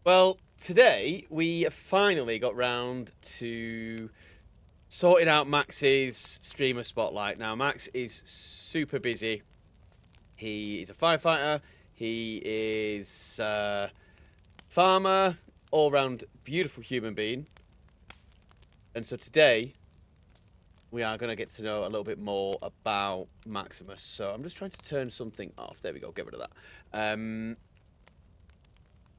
Well, today we finally got round to sorting out Max's streamer spotlight. Now, Max is super busy. He is a firefighter. He is farmer, all round beautiful human being. And so today we are going to get to know a little bit more about Maximus. So I'm just trying to turn something off. There we go. Get rid of that.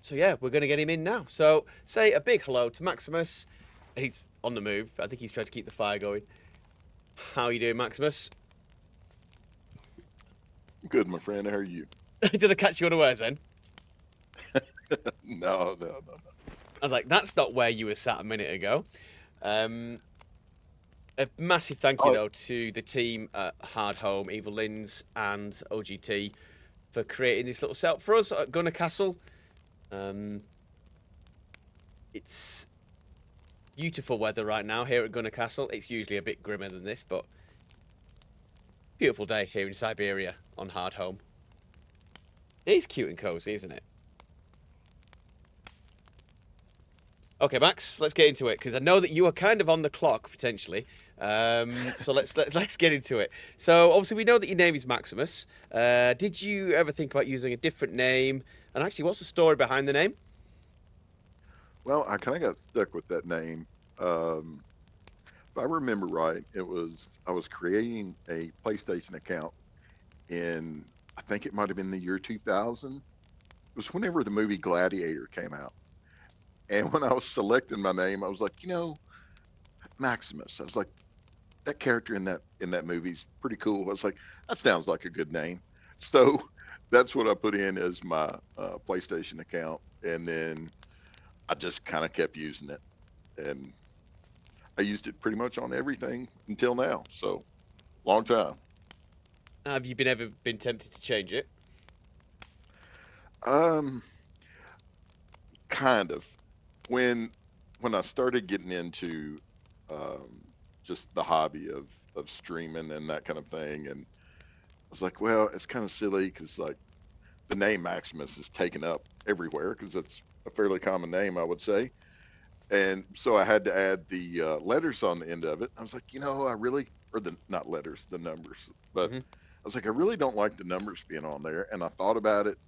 So yeah, we're going to get him in now. So say a big hello to Maximus. He's on the move. I think he's trying to keep the fire going. How are you doing, Maximus? Good, my friend. How are you? Did I catch you unawares then? No. I was like, that's not where you were sat a minute ago. Um, a massive thank you, Oh, though, to the team at Hard Home, Evil Lins, and OGT for creating this little setup for us at Gunner Castle. Um, it's beautiful weather right now here at Gunner Castle. It's usually a bit grimmer than this, but beautiful day here in Siberia on Hard Home. It is cute and cozy, isn't it? Okay, Max, let's get into it because I know that you are kind of on the clock potentially. So let's get into it. So obviously we know that your name is Maximus. Did you ever think about using a different name? And actually, what's the story behind the name? well, I kind of got stuck with that name. Um, if I remember right, I was creating a PlayStation account in I think it might have been the year 2000. It was whenever the movie Gladiator came out. And when I was selecting my name, I was like, Maximus. I was like, that character in that movie's pretty cool. I was like, that sounds like a good name. So that's what I put in as my PlayStation account, and then I just kind of kept using it, and I used it pretty much on everything until now. So long time. Have you been ever been tempted to change it? Um, kind of. When when I started getting into um, just the hobby of streaming and that kind of thing, and I was like, well, it's kind of silly because like the name Maximus is taken up everywhere because it's a fairly common name, I would say. And so I had to add the letters on the end of it. I was like, I really, or the not letters, the numbers. But Hmm. I was like, I really don't like the numbers being on there. And I thought about it.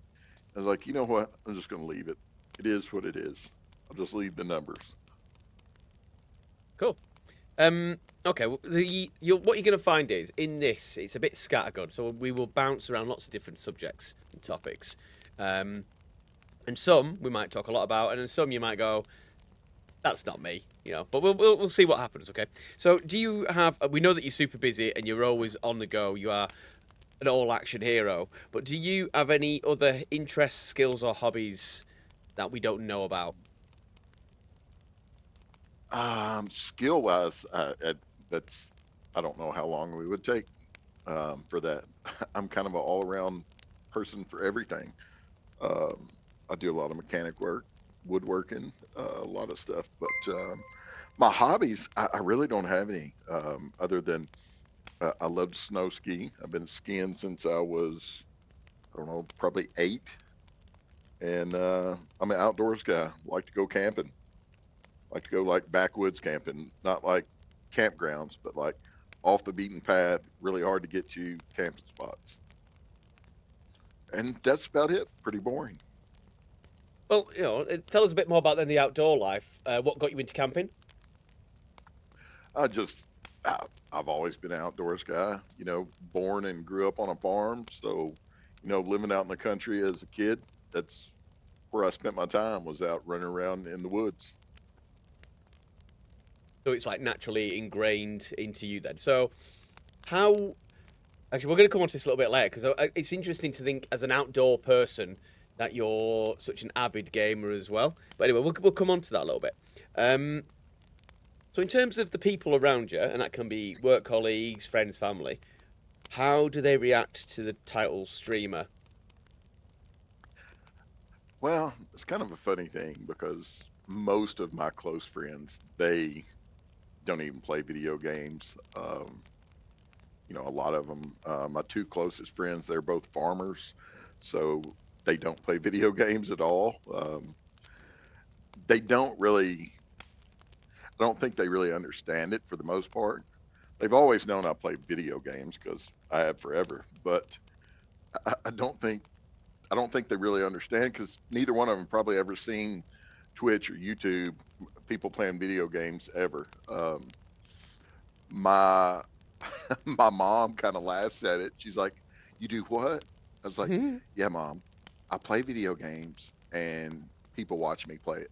I was like, you know what? I'm just going to leave it. It is what it is. I'll just leave the numbers. Cool. Um, okay. What you're going to find is in this, it's a bit scattergun, so we will bounce around lots of different subjects and topics. Um, and some we might talk a lot about, and then some you might go, that's not me, But we'll see what happens. Okay. So do you have? We know that you're super busy and you're always on the go. You are an all-action hero. But do you have any other interests, skills, or hobbies that we don't know about? Skill wise, that's, I don't know how long we would take for that. I'm kind of an all around person for everything. Um, I do a lot of mechanic work, woodworking, a lot of stuff. But my hobbies, I really don't have any other than I love to snow ski. I've been skiing since I was, I don't know, probably 8. And I'm an outdoors guy. Like to go camping. Like to go like backwoods camping, not like campgrounds, but like off the beaten path, really hard to get to camping spots. And that's about it. Pretty boring. Well, tell us a bit more about then the outdoor life. What got you into camping? I just, I've always been an outdoors guy, born and grew up on a farm. So, living out in the country as a kid, that's where I spent my time was out running around in the woods. So it's like naturally ingrained into you then. So how? Actually, we're going to come on to this a little bit later because it's interesting to think as an outdoor person that you're such an avid gamer as well. But anyway, we'll come on to that a little bit. Um, so in terms of the people around you, and that can be work colleagues, friends, family, how do they react to the title streamer? Well, it's kind of a funny thing because most of my close friends, they don't even play video games. A lot of them, my two closest friends, they're both farmers, so they don't play video games at all. they don't really. I don't think they really understand it for the most part. They've always known I play video games because I have forever, but I don't think they really understand because neither one of them probably ever seen Twitch or YouTube people playing video games ever. My my mom kind of laughs at it. She's like, "You do what?" I was like, "Yeah, mom, I play video games and people watch me play it."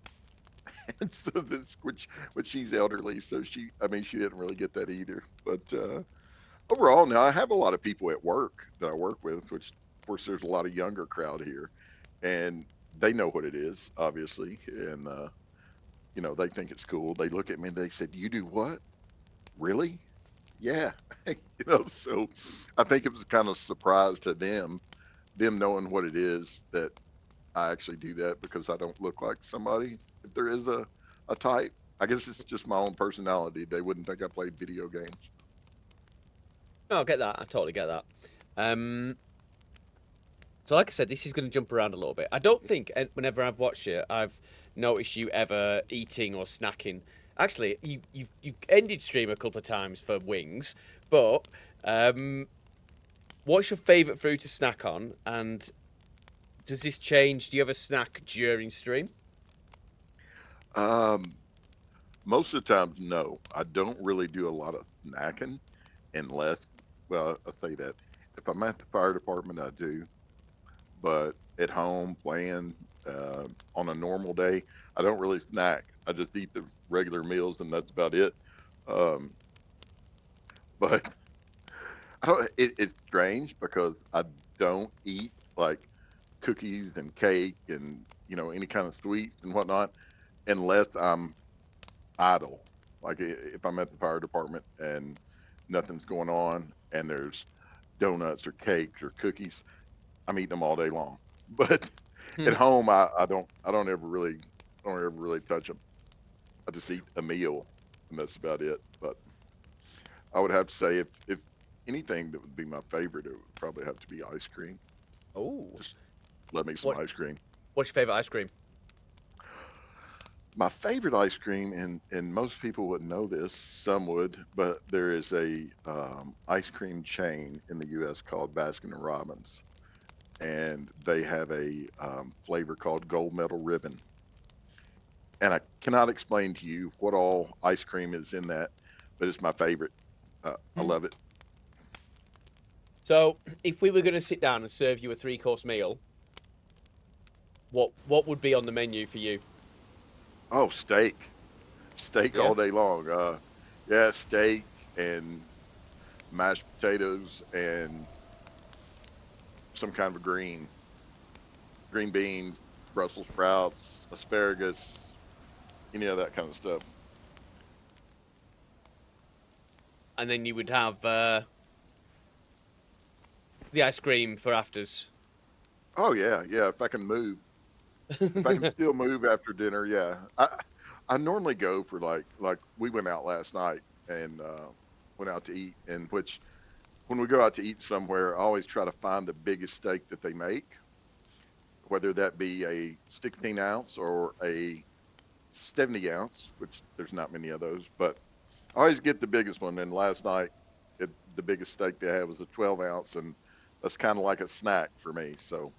And so this, which she's elderly, so I mean, she didn't really get that either. But overall, now I have a lot of people at work that I work with, which of course there's a lot of younger crowd here, and they know what it is, obviously, and they think it's cool. They look at me and they said, "You do what? Really?" Yeah, So I think it was kind of a surprise to them knowing what it is that I actually do that because I don't look like somebody. If there is a type, I guess it's just my own personality. They wouldn't think I played video games. No, I get that. I totally get that. Um, so, like I said, this is going to jump around a little bit. I don't think whenever I've watched it, I've noticed you ever eating or snacking. Actually, you ended stream a couple of times for wings, but um, what's your favourite food to snack on? And does this change? Do you ever snack during stream? Um, Most of the times, no. I don't really do a lot of snacking unless, well, I'll say that if I'm at the fire department, I do. But at home playing on a normal day, I don't really snack. I just eat the regular meals, and that's about it. Um, but I don't. It's strange because I don't eat like cookies and cake and any kind of sweets and whatnot unless I'm idle. Like if I'm at the fire department and nothing's going on and there's donuts or cakes or cookies, I'm eating them all day long. But Hmm. at home, I don't ever really touch them. I just eat a meal, and that's about it. But I would have to say if anything that would be my favorite, it would probably have to be ice cream. Oh, Just love me some what ice cream. what's your favourite ice cream? My favorite ice cream, and most people wouldn't know this, some would, but there is a ice cream chain in the U.S. called Baskin and Robbins, and they have a flavor called Gold Medal Ribbon. And I cannot explain to you what all ice cream is in that, but it's my favorite. I Hmm. love it. So, if we were going to sit down and serve you a three-course meal, what would be on the menu for you? Oh, steak Yeah. all day long. Yeah, steak and mashed potatoes and some kind of a green beans, Brussels sprouts, asparagus, any of that kind of stuff. And then you would have the ice cream for afters. Oh yeah, yeah. If I can still move after dinner, yeah. I normally go for like we went out last night and went out to eat, and which when we go out to eat somewhere, I always try to find the biggest steak that they make, whether that be a 16 ounce or a 70 ounce, which there's not many of those, but I always get the biggest one. And last night, the biggest steak they had was a 12 ounce, and that's kind of like a snack for me. So,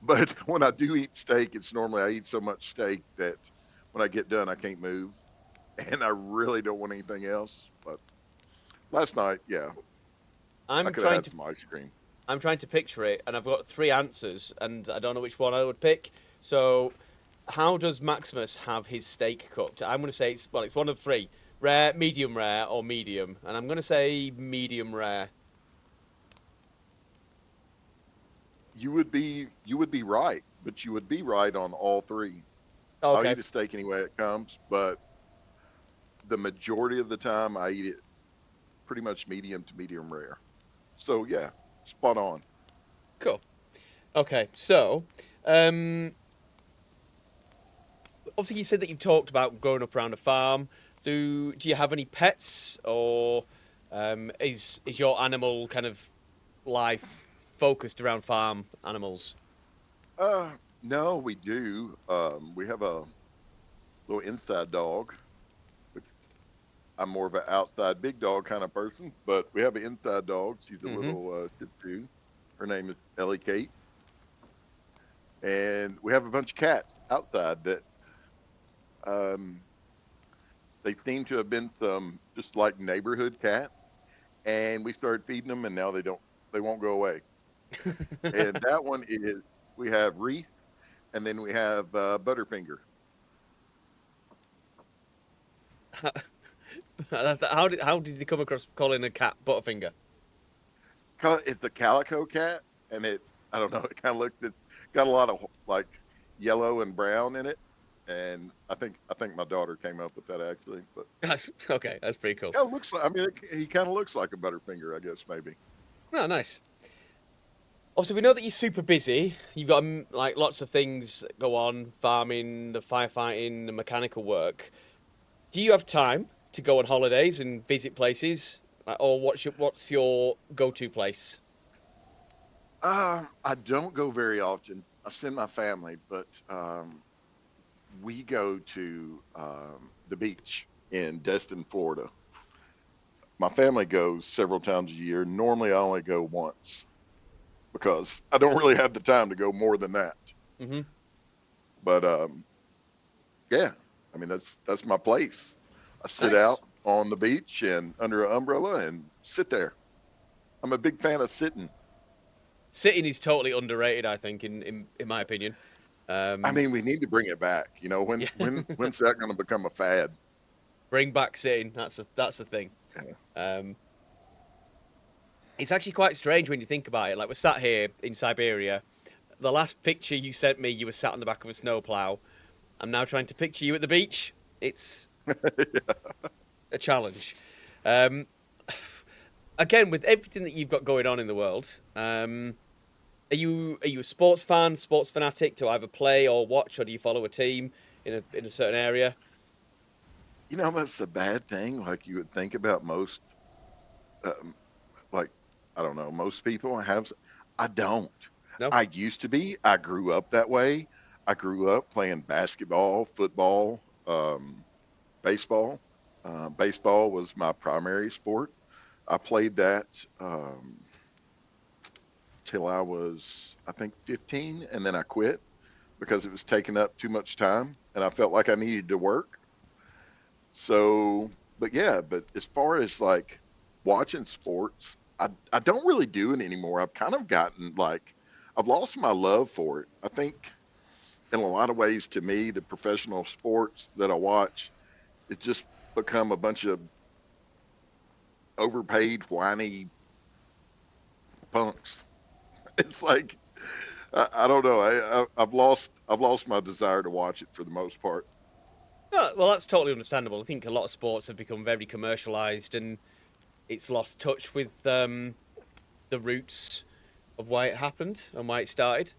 but when I do eat steak, it's normally I eat so much steak that when I get done, I can't move, and I really don't want anything else. But last night, yeah, I I'm could have trying had to some ice cream. I'm trying to picture it, and I've got three answers, and I don't know which one I would pick. So, how does Maximus have his steak cooked? I'm going to say it's one of three: rare, or medium. And I'm going to say medium rare. You would be right, but you would be right on all three. Oh, I'll okay, eat a steak any way it comes, but the majority of the time I eat it pretty much medium to medium rare. So yeah, spot on. cool. Okay, so um, obviously you said that you've talked about growing up around a farm. Do you have any pets, or is your animal kind of life focused around farm animals? No, we do. We have a little inside dog, which I'm more of an outside big dog kind of person, but we have an inside dog. She's a Hmm. little Shih Tzu. Her name is Ellie Kate, and we have a bunch of cats outside that um, they seem to have been some just like neighborhood cats, and we started feeding them, and now they won't go away. And that one is we have Reese, and then we have Butterfinger. How did you come across calling a cat Butterfinger? It's a calico cat, and I don't know, it kind of looks it's got a lot of like yellow and brown in it, and I think my daughter came up with that actually, but That's okay. That's pretty cool. yeah, it looks like I mean he kind of looks like a Butterfinger, I guess maybe. Oh, nice. Obviously, we know that you're super busy. You've got like lots of things that go on: farming, the firefighting, the mechanical work. Do you have time to go on holidays and visit places, or what's your go-to place? I don't go very often. I send my family, but we go to the beach in Destin, Florida. My family goes several times a year. Normally, I only go once because I don't really have the time to go more than that. Hmm. But yeah, I mean that's my place. I sit Nice. out on the beach and under an umbrella and sit there. I'm a big fan of sitting. Sitting is totally underrated, I think, in my opinion. I Um, mean, we need to bring it back. You know, yeah, when's that going to become a fad? bring back sitting. That's the thing. Yeah. Um, it's actually quite strange when you think about it. Like we're sat here in Siberia. The last picture you sent me, you were sat on the back of a snowplow. I'm now trying to picture you at the beach. It's a challenge. Um, again, with everything that you've got going on in the world, are you a sports fan, sports fanatic to either play or watch, or do you follow a team in a certain area? You know, that's the bad thing. Like you would think about most, um, like I don't know, most people have. I don't. No. I used to be. I grew up that way. I grew up playing basketball, football, baseball. Baseball was my primary sport. I played that till I was, I think, 15, and then I quit because it was taking up too much time, and I felt like I needed to work. So, but yeah, but as far as like watching sports, I don't really do it anymore. I've kind of gotten like I've lost my love for it. I think in a lot of ways, to me, the professional sports that I watch, it's just become a bunch of overpaid, whiny punks. It's like I don't know. I've lost my desire to watch it for the most part. Oh, well, that's totally understandable. I think a lot of sports have become very commercialized, and it's lost touch with the roots of why it happened and why it started.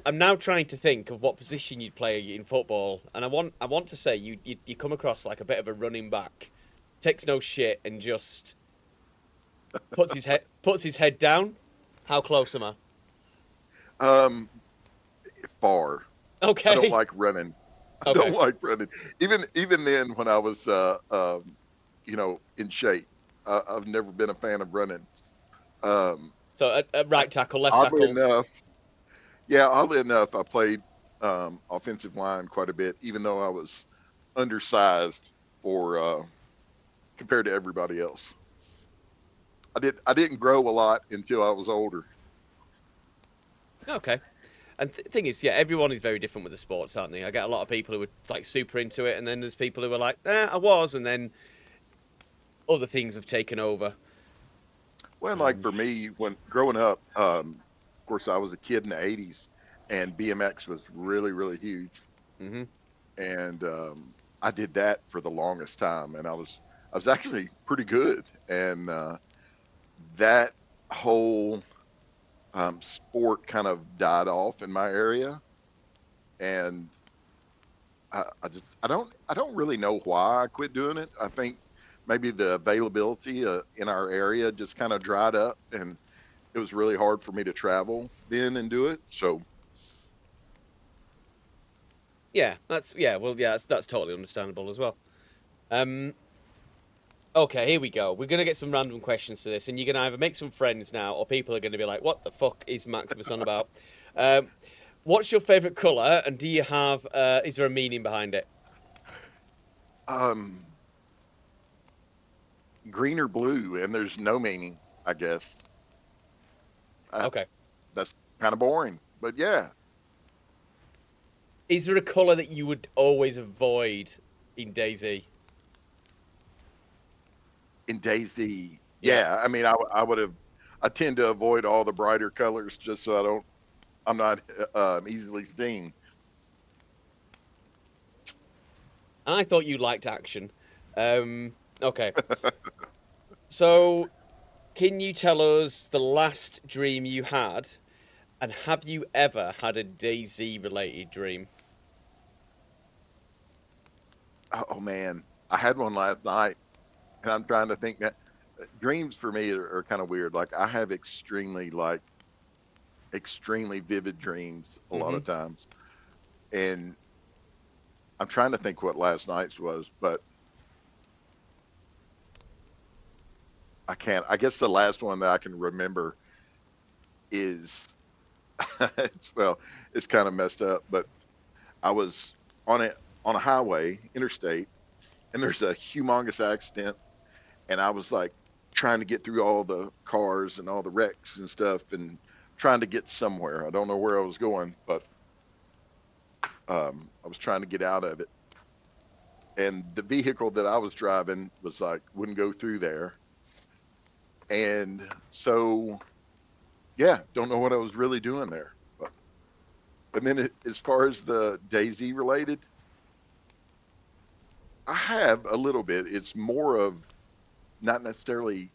I'm now trying to think of what position you'd play in football, and I want to say you come across like a bit of a running back, takes no shit and just puts his head down. How close am I? Um, Far. I don't Okay, like running. I don't okay. like running. Even then, when I was in shape, I've never been a fan of running. Um, So at I, right tackle, left oddly tackle. enough, yeah, oddly enough, I played offensive line quite a bit, even though I was undersized for compared to everybody else. I didn't grow a lot until I was older. Okay. And thing is, yeah, everyone is very different with the sports, aren't they? I get a lot of people who are like super into it, and then there's people who are like, I was, and then other things have taken over. Well, like Um, for me, when growing up, of course, I was a kid in the '80s, and BMX was really, really huge. hmm. And I did that for the longest time, and I was actually pretty good. And that whole sport kind of died off in my area, and I don't really know why I quit doing it. I think maybe the availability in our area just kind of dried up, and it was really hard for me to travel then and do it. So Yeah, that's totally understandable as well. Um, okay, here we go. We're gonna get some random questions to this, and you're gonna either make some friends now, or people are gonna be like, "What the fuck is Maximus on about?" Um, what's your favorite color, and do you have? Is there a meaning behind it? Um, Green or blue, and there's no meaning, I guess. Uh, Okay. that's kind of boring, but yeah. Is there a color that you would always avoid in DayZ? In Daisy, Yeah. yeah. I mean, I would have. I tend to avoid all the brighter colors just so I don't. I'm not easily seen. I thought you liked action. Okay. So, can you tell us the last dream you had, and have you ever had a DayZ related dream? Oh man, I had one last night, and I'm trying to think that dreams for me are kind of weird. Like I have extremely vivid dreams a lot Mm-hmm. of times, and I'm trying to think what last night's was, but I can't. I guess the last one that I can remember is it's kind of messed up, but I was on a on a highway, interstate, and there's a humongous accident, and I was like trying to get through all the cars and all the wrecks and stuff, and trying to get somewhere. I don't know where I was going, but I was trying to get out of it, and the vehicle that I was driving was like wouldn't go through there, and so yeah, don't know what I was really doing there. But and then as far as the Daisy related, I have a little bit. It's more of not necessarily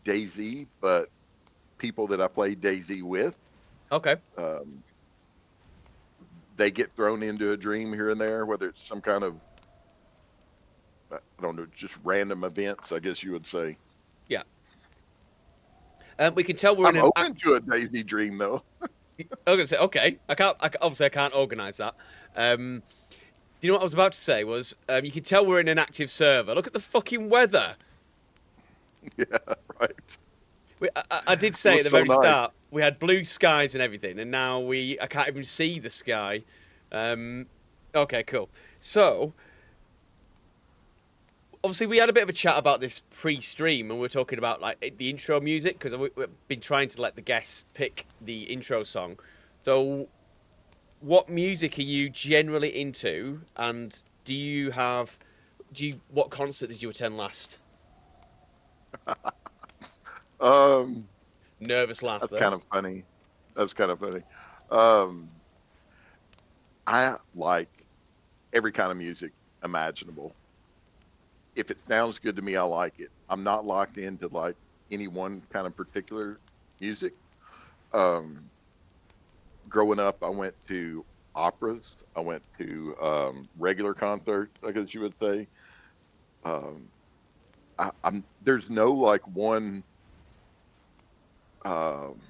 Daisy, but people that I play Daisy with. Okay. Um, they get thrown into a dream here and there, whether it's some kind of I don't know, just random events, I guess you would say. Yeah. We can tell we're in I'm an. open to a Daisy dream though. I'm gonna say okay. Obviously I can't organise that. Do you know what I was about to say? Was you can tell we're in an active server. Look at the fucking weather. Yeah, right. I did It say at was the so very nice. start we had blue skies and everything, and now I can't even see the sky. Um, okay, cool. So obviously we had a bit of a chat about this pre-stream, and we are talking about like the intro music because we've been trying to let the guests pick the intro song. So, what music are you generally into, and what concert did you attend last? Um, Nervous that's laughter. kind of funny. That's kind of funny. Um, I like every kind of music imaginable. If it sounds good to me, I like it. I'm not locked into like any one kind of particular music. Um, growing up, I went to operas. I went to regular concerts, I guess you would say. Um, I'm there's no like one um,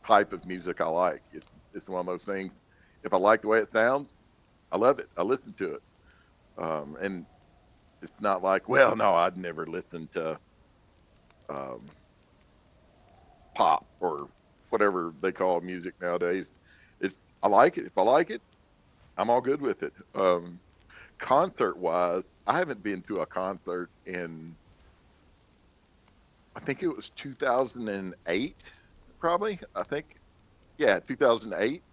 type of music I like. It's one of those things. If I like the way it sounds, I love it. I listen to it, and it's not like, well, no, I'd never listen to um, pop or whatever they call music nowadays. It's I like it. If I like it, I'm all good with it. Concert wise, I haven't been to a concert in I think it was 2008, probably. I think yeah, 2008.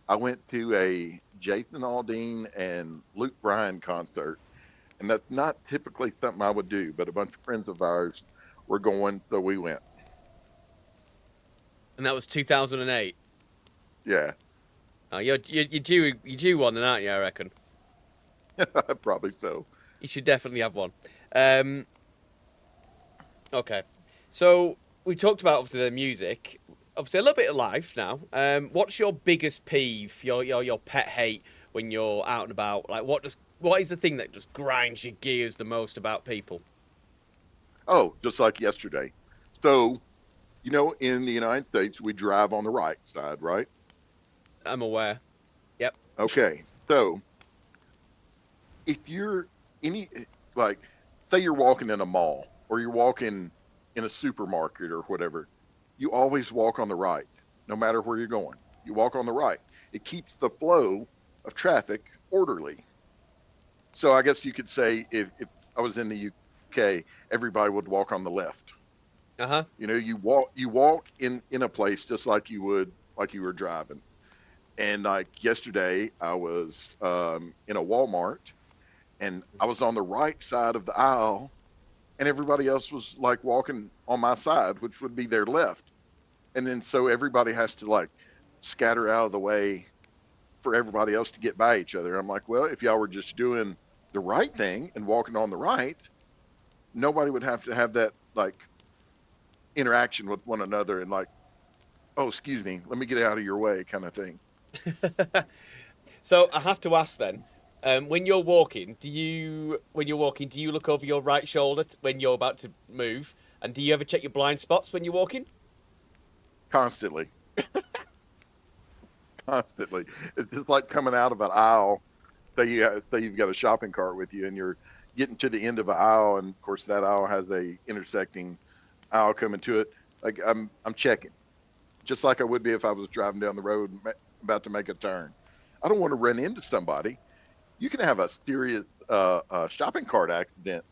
I went to a Jason Aldean and Luke Bryan concert, and that's not typically something I would do, but a bunch of friends of ours were going, so we went. And that was 2008. Yeah, Oh, you're due one, then, aren't you? I reckon probably so. you should definitely have one. Um, okay, so we talked about obviously the music, obviously a little bit of life now. What's your biggest peeve, your pet hate when you're out and about? Like, what is the thing that just grinds your gears the most about people? Oh, just like yesterday. So, in the United States, we drive on the right side, right? I'm aware. Yep. Okay. So if you're any like, say you're walking in a mall or you're walking in a supermarket or whatever, you always walk on the right, no matter where you're going. You walk on the right. It keeps the flow of traffic orderly. So I guess you could say if I was in the UK, everybody would walk on the left. Uh huh. You know, you walk in a place just like you would like you were driving. And like yesterday, I was in a Walmart and I was on the right side of the aisle, and everybody else was like walking on my side, which would be their left. And then so everybody has to like scatter out of the way for everybody else to get by each other. I'm like, well, if y'all were just doing the right thing and walking on the right, nobody would have to have that like interaction with one another and like, oh, excuse me, let me get out of your way kind of thing. So I have to ask then, when you're walking, do you look over your right shoulder when you're about to move, and do you ever check your blind spots when you're walking? Constantly, constantly. It's just like coming out of an aisle. Say you've got a shopping cart with you and you're getting to the end of an aisle, and of course that aisle has a intersecting aisle coming to it. Like I'm checking, just like I would be if I was driving down the road about to make a turn. I don't want to run into somebody. You can have a serious shopping cart accident.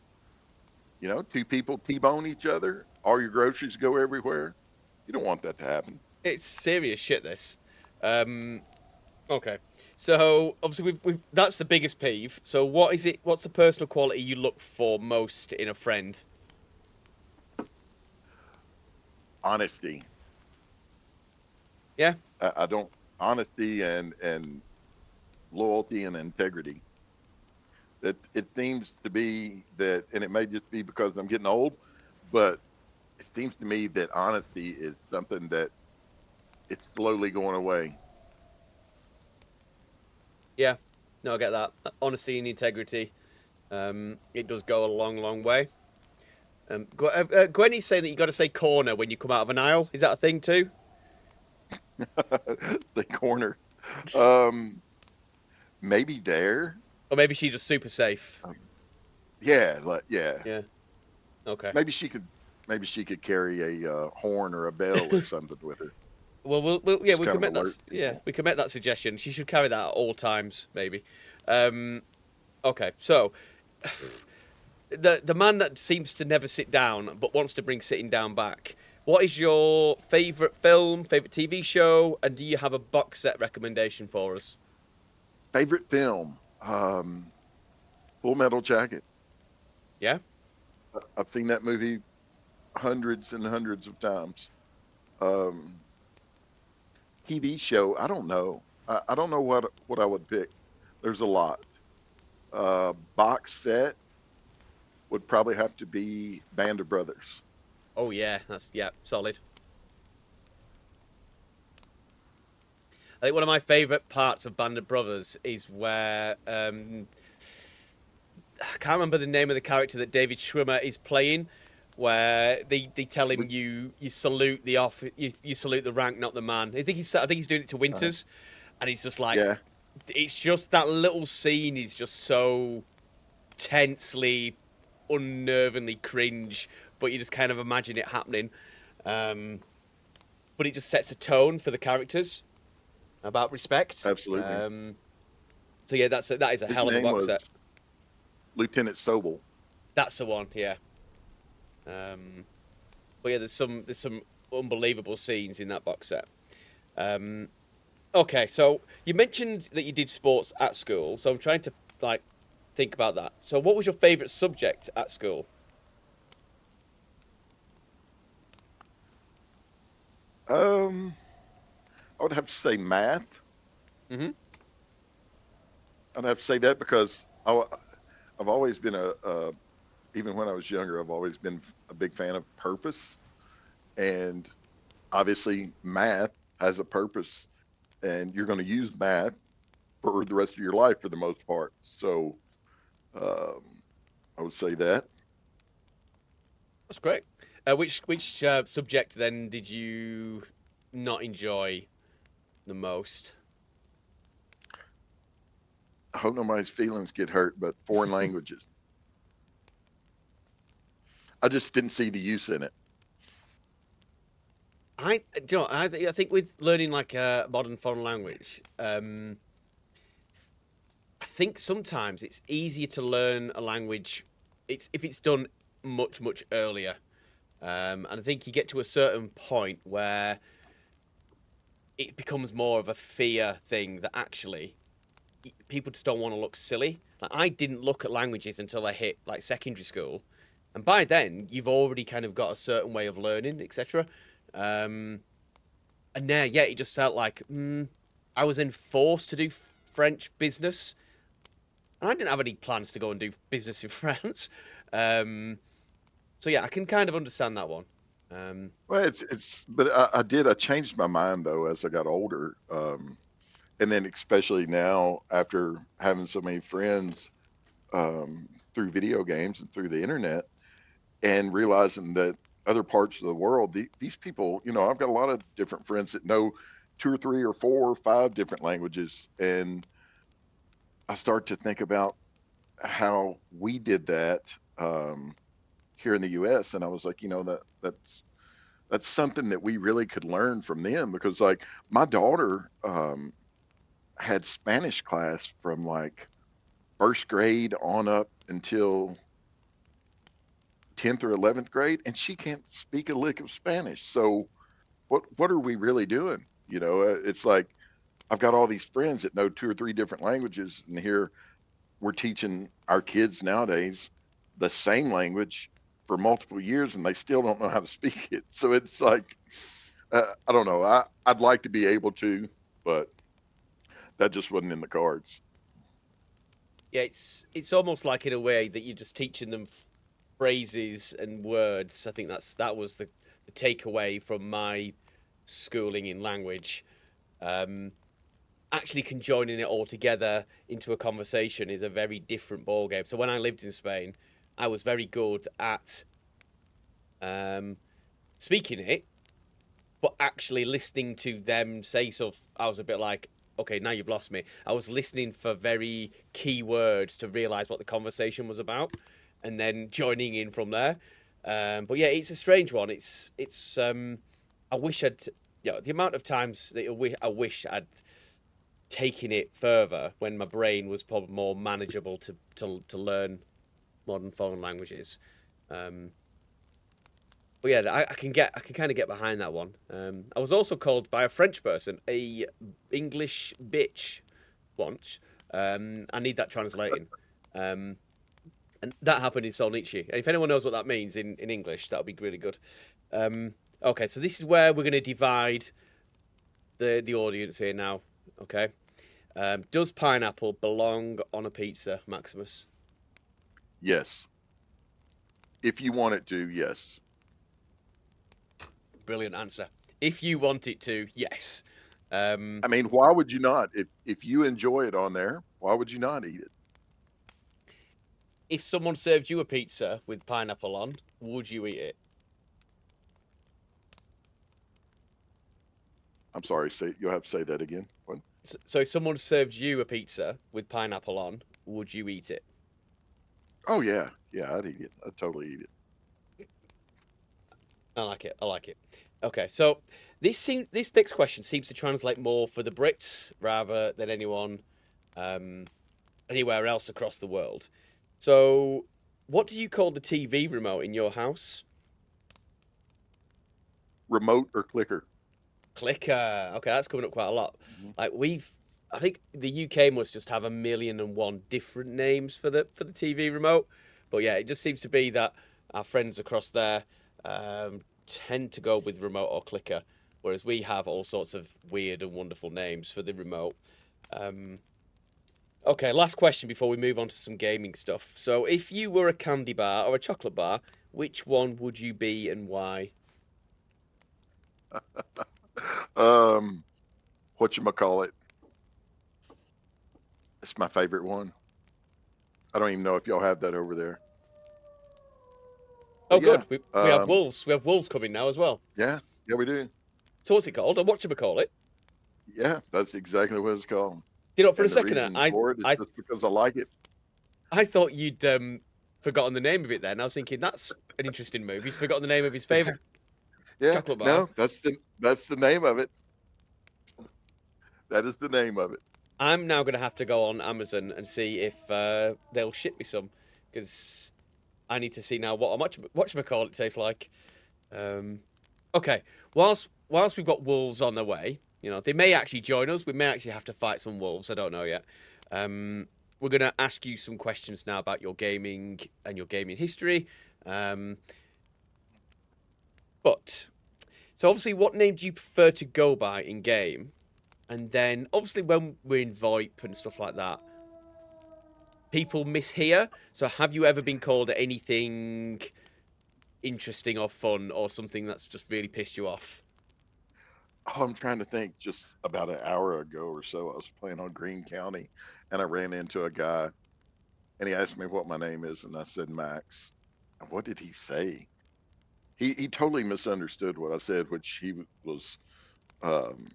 You know, two people T-bone each other. All your groceries go everywhere. You don't want that to happen. It's serious shit. This. Um, okay. So obviously we've that's the biggest peeve. So what is it? What's the personal quality you look for most in a friend? Honesty. Yeah. I don't honesty and loyalty and integrity. It seems to be that, and it may just be because I'm getting old, but it seems to me that honesty is something that it's slowly going away. Yeah. No, I get that. Honesty and integrity. It does go a long, long way. Gwenny's saying that you got to say corner when you come out of an aisle. Is that a thing too? The corner. Um, maybe there. Or maybe she's just super safe. Yeah, like yeah. Yeah. Okay. Maybe she could. Maybe she could carry a horn or a bell or something with her. Well, yeah, Just we kind can of make that. alert Yeah, people. we can make that suggestion. She should carry that at all times, maybe. Um, okay, so the man that seems to never sit down but wants to bring sitting down back. What is your favorite film, favorite TV show, and do you have a box set recommendation for us? Favorite film. Full Metal Jacket. Yeah. I've seen that movie hundreds and hundreds of times. Um, TV show. I don't know. I don't know what I would pick. There's a lot. Box set would probably have to be Band of Brothers. Oh yeah, that's yeah, solid. I think one of my favorite parts of Band of Brothers is where I can't remember the name of the character that David Schwimmer is playing, where they tell him Lu- you salute the you salute the rank, not the man. I think he's doing it to Uh, Winters, and he's just like yeah, it's just that little scene is just so tensely, unnervingly cringe, but you just kind of imagine it happening. Um, but it just sets a tone for the characters about respect. absolutely. So yeah, that is a His hell of a name box was set. Lieutenant Sobel. That's the one, yeah. But yeah, there's some unbelievable scenes in that box set. Um, okay, so you mentioned that you did sports at school, so I'm trying to like think about that. So what was your favourite subject at school? Um, I would have to say math. Hmm. I'd have to say that because I've always been even when I was younger, I've always been a big fan of purpose, and obviously math has a purpose, and you're going to use math for the rest of your life for the most part. So um, I would say that. That's great. Which subject then did you not enjoy the most? I hope nobody's feelings get hurt, but foreign languages. I just didn't see the use in it. Do you know, I think with learning like a modern foreign language, I think sometimes it's easier to learn a language. It's if it's done much earlier, and I think you get to a certain point where it becomes more of a fear thing that actually people just don't want to look silly. Like I didn't look at languages until I hit like secondary school, and by then you've already kind of got a certain way of learning, etc. Um, and there, yeah, it just felt like I was enforced to do French business, and I didn't have any plans to go and do business in France. Um, so yeah, I can kind of understand that one. Um, Well, but I changed my mind though as I got older. And then especially now after having so many friends, through video games and through the internet, and realizing that other parts of the world, these people, I've got a lot of different friends that know two or three or four or five different languages. And I start to think about how we did that, here in the US. And I was like, that's something that we really could learn from them, because like my daughter, had Spanish class from like first grade on up until 10th or 11th grade, and she can't speak a lick of Spanish. So what are we really doing? It's like I've got all these friends that know two or three different languages, and here we're teaching our kids nowadays the same language for multiple years, and they still don't know how to speak it. So it's like, I don't know. I'd like to be able to, but that just wasn't in the cards. yeah, it's almost like in a way that you're just teaching them phrases and words. I think that was the takeaway from my schooling in language. Um, Actually conjoining it all together into a conversation is a very different ballgame. So when I lived in Spain, I was very good at speaking it, but actually listening to them say stuff. I was a bit like, okay, now you've lost me. I was listening for very key words to realize what the conversation was about, and then joining in from there. But yeah, it's a strange one. It's. I wish I'd. Yeah, the amount of times that I wish I'd taken it further when my brain was probably more manageable to learn modern foreign languages. Um, but yeah, I can kind of get behind that one. I was also called by a French person a English bitch once. I need that translating. Um, and that happened in Solnichi. And if anyone knows what that means in English, that would be really good. Okay, so this is where we're going to divide the audience here now. Okay. Does pineapple belong on a pizza, Maximus? Yes. If you want it to, yes. Brilliant answer. If you want it to, yes. I mean, why would you not? If you enjoy it on there, why would you not eat it? If someone served you a pizza with pineapple on, would you eat it? I'm sorry, you'll have to say that again. What? So if someone served you a pizza with pineapple on, would you eat it? Oh yeah, yeah, I'd eat it. I'd totally eat it. I like it. I like it. Okay, so this next question seems to translate more for the Brits rather than anyone anywhere else across the world. So, what do you call the TV remote in your house? Remote or clicker? Clicker. Okay, that's coming up quite a lot. Mhm. Like I think the UK must just have 1,000,001 different names for the TV remote. But yeah, it just seems to be that our friends across there tend to go with remote or clicker, whereas we have all sorts of weird and wonderful names for the remote. Um, okay, last question before we move on to some gaming stuff. So, if you were a candy bar or a chocolate bar, which one would you be and why? Um, whatchamacallit? It's my favorite one. I don't even know if y'all have that over there. Oh, But yeah, good. We have wolves. We have wolves coming now as well. yeah, yeah, we do. So what's it called? And what should we call it? Yeah, that's exactly what it's called. You know, for a and the second, reason for it is I just because I like it. I thought you'd forgotten the name of it. Then I was thinking that's an interesting move. He's forgotten the name of his favorite Yeah, chocolate bar. no, that's the name of it. That is the name of it. I'm now gonna have to go on Amazon and see if they'll ship me some because I need to see now what a whatchamacallit tastes like. Um, okay, whilst we've got wolves on the way, you know they may actually join us. We may actually have to fight some wolves. I don't know yet. We're gonna ask you some questions now about your gaming and your gaming history. Um, but so obviously, what name do you prefer to go by in game? And then obviously when we're in VoIP and stuff like that, people mishear. So have you ever been called anything interesting or fun or something that's just really pissed you off? Oh, I'm trying to think. Just about an hour ago or so, I was playing on Greene County, and I ran into a guy, and he asked me what my name is, and I said Max. And what did he say? He totally misunderstood what I said, which he was um,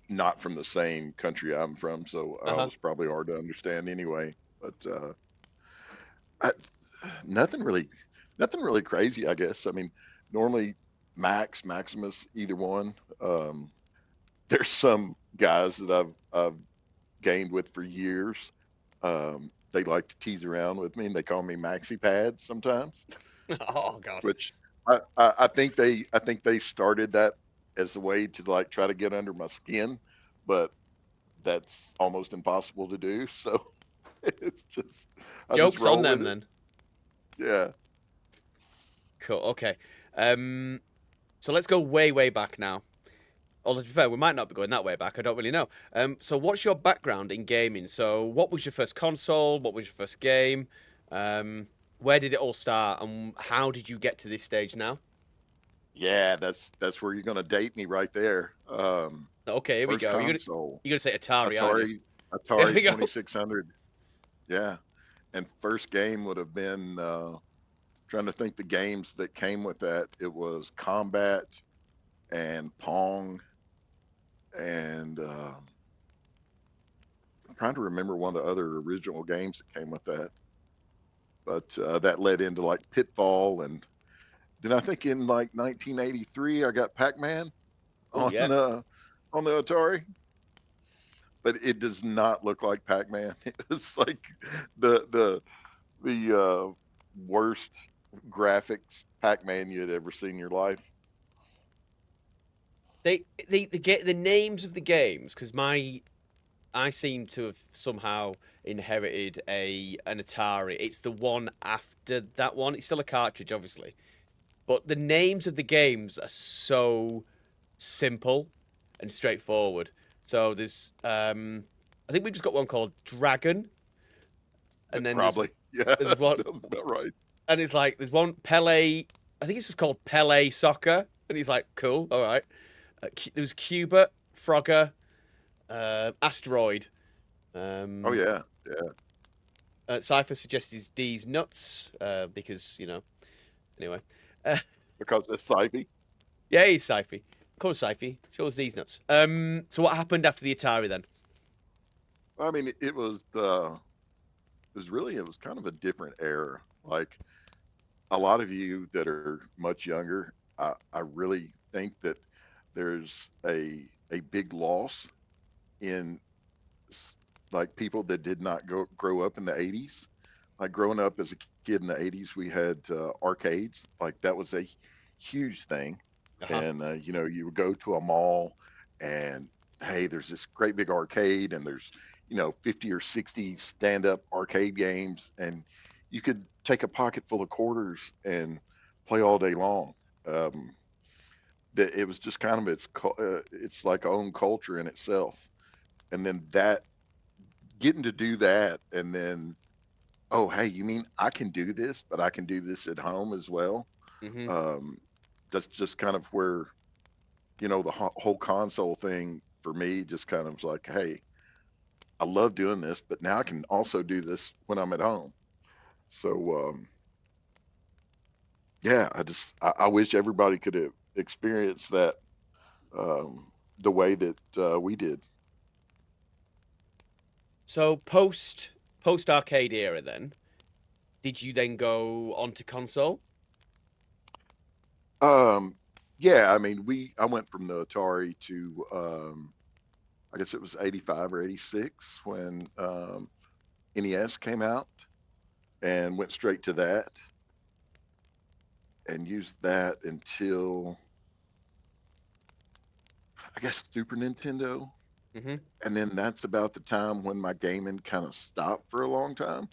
not from the same country I'm from, so I Uh-huh. was probably hard to understand anyway. But I, nothing really, nothing really crazy, I guess. I mean, normally Max, Maximus, either one. Um, there's some guys that I've gamed with for years. They like to tease around with me, and they call me Maxi Pads sometimes, Oh god. which I think they started that as a way to like try to get under my skin, but that's almost impossible to do. So it's just I just Joke's on roll them with it. then. Yeah. Cool. Okay. So let's go way, way back now. Although to be fair, we might not be going that way back. I don't really know. So what's your background in gaming? So what was your first console? What was your first game? Where did it all start? And how did you get to this stage now? Yeah, that's where you're gonna date me right there. Okay, here we First go. console, You're gonna say Atari, aren't you? Here Atari we go. 2600. Yeah, and first game would have been trying to think the games that came with that. It was Combat and Pong, and I'm trying to remember one of the other original games that came with that. But that led into like Pitfall, and then I think in like 1983 I got Pac-Man Oh on yeah. on the Atari, but it does not look like Pac-Man. It's like the worst graphics Pac-Man you had ever seen in your life. They get the names of the games because my I seem to have somehow inherited a an Atari. It's the one after that one. It's still a cartridge, obviously, but the names of the games are so simple and straightforward. So there's I think we've just got one called Dragon, and then Probably, yeah, there's one sounds about right. and it's like there's one Pele. I think it's just called Pele Soccer, and he's like, cool, all right. There was Cubert, Frogger, Asteroid. Oh Um, yeah, yeah, Cypher suggests he's D's nuts because you know. Anyway, uh, because it's sci yeah, he's Cypher. Call us Cypher. Show us D's nuts. So what happened after the Atari then? I mean, it was really it was kind of a different era. Like a lot of you that are much younger, I really think that there's a big loss in like people that did not grow up in the 80s. Like growing up as a kid in the 80s, we had arcades. Like that was a huge thing. Uh huh. And, you know, you would go to a mall and, hey, there's this great big arcade and there's, you know, 50 or 60 stand up arcade games. And you could take a pocket full of quarters and play all day long. Um, that it was just kind of it's like own culture in itself. And then that getting to do that and then oh, hey, you mean I can do this, but I can do this at home as well? Mhm. Um, that's just kind of where, you know, the whole console thing for me just kind of was like, hey, I love doing this, but now I can also do this when I'm at home. So, yeah, I wish everybody could have experienced that the way that we did. So post arcade era, then did you then go onto console? Um, yeah, I mean, I went from the Atari to I guess it was 85 or 86 when NES came out, and went straight to that and used that until I guess Super Nintendo. Hmm. And then that's about the time when my gaming kind of stopped for a long time.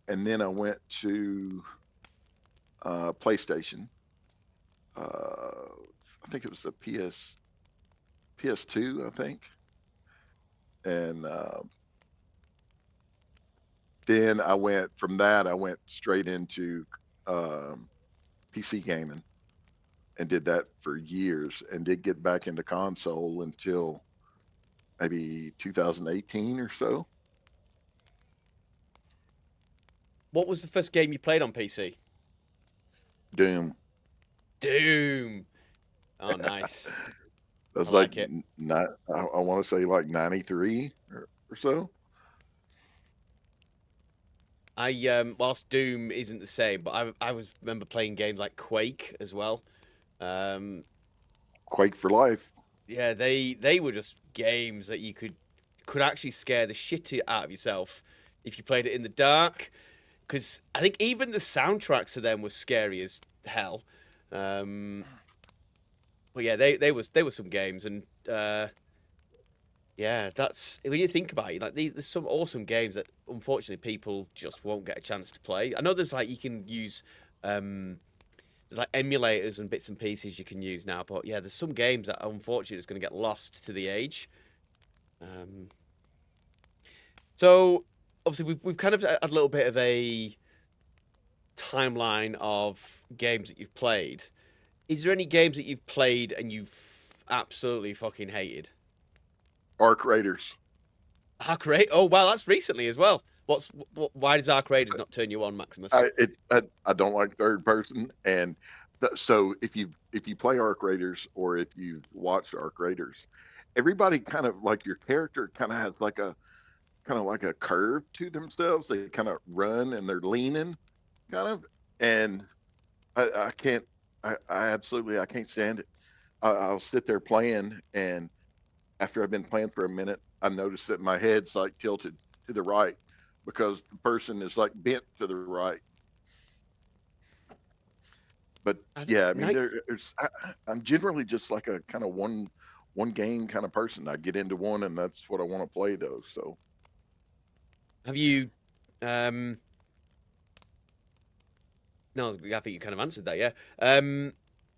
And then I went to PlayStation. I think it was the PS2, I think. And then I went from that. I went straight into um, PC gaming and did that for years, and did get back into console until maybe 2018 or so. What was the first game you played on PC? Doom. Doom. Oh, nice. I That's like like it. not. I want to say like 93 or so. Whilst Doom isn't the same, but I was remember playing games like Quake as well. Um, Quake for life. yeah, they were just games that you could actually scare the shit out of yourself if you played it in the dark. Because I think even the soundtracks to them was scary as hell. Um, but yeah, they were some games, and yeah, that's when you think about it. Like there's some awesome games that unfortunately people just won't get a chance to play. I know there's like you can use there's like emulators and bits and pieces you can use now, but yeah, there's some games that unfortunately is going to get lost to the age. Um, so obviously we've kind of had a little bit of a timeline of games that you've played. Is there any games that you've played and you've absolutely fucking hated? Arc Raiders. Arc Raiders. Oh wow, that's recently as well. Why does Arc Raiders not turn you on, Maximus? I don't like third person, and so if you play Arc Raiders or if you watch Arc Raiders, everybody kind of like your character kind of has like a kind of like a curve to themselves. They kind of run and they're leaning, kind of, and I can't. I absolutely I can't stand it. I'll sit there playing, and after I've been playing for a minute, I notice that my head's like tilted to the right because the person is like bent to the right. But yeah, I mean, Night. I'm generally just like a kind of one game kind of person. I get into one, and that's what I want to play, though. So Have you? Um, no, I think you kind of answered that. Yeah.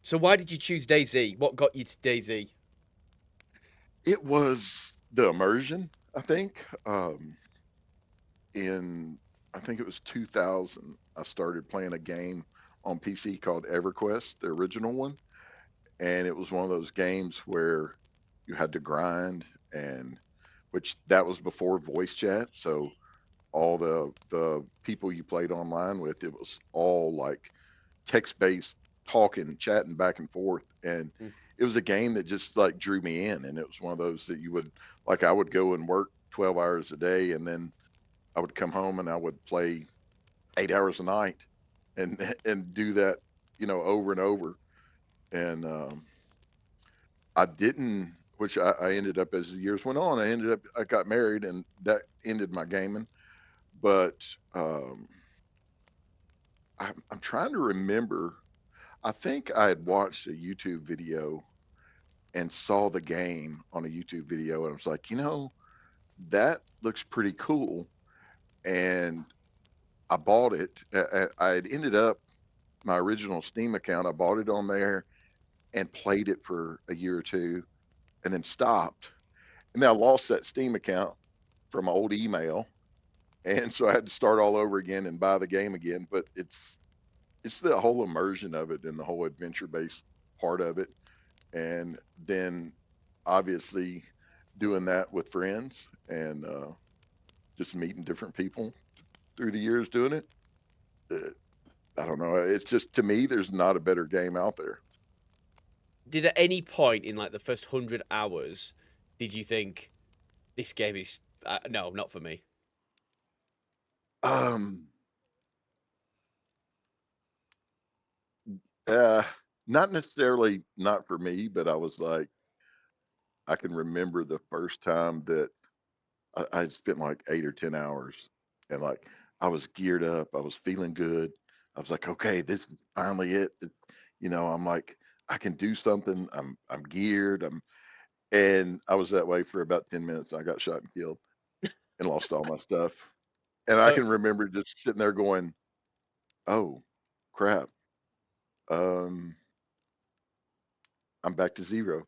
So why did you choose DayZ? What got you to DayZ? it was the immersion, I think. In I think it was 2000, I started playing a game on PC called EverQuest, the original one, and it was one of those games where you had to grind, and which that was before voice chat, so all the people you played online with, it was all like text based talking, chatting back and forth, and Mm. it was a game that just like drew me in, and it was one of those that you would like I would go and work 12 hours a day, and then I would come home and I would play 8 hours a night, and and do that, over and over, and I didn't. Which I ended up as the years went on. I got married, and that ended my gaming. But I'm trying to remember. I think I had watched a YouTube video and saw the game on a YouTube video, and I was like, that looks pretty cool. And I bought it. I had ended up my original Steam account. I bought it on there and played it for a year or two, and then stopped. And then I lost that Steam account from my old email, and so I had to start all over again and buy the game again. But it's the whole immersion of it and the whole adventure based part of it, and then obviously doing that with friends, and just meeting different people through the years doing it. uh, I don't know, it's just, to me, there's not a better game out there. Did at any point in like the first 100 hours, did you think? this game is no, not for me. Um, uh, Not necessarily not for me, but I was like, I can remember the first time that I'd spent like 8 or 10 hours, and like I was geared up, I was feeling good. I was like, okay, this is finally it. I'm like, I can do something. I'm geared. And I was that way for about 10 minutes. I got shot and killed and lost all my stuff. And I Uh, can remember just sitting there going, "Oh, crap. Um, I'm back to 0."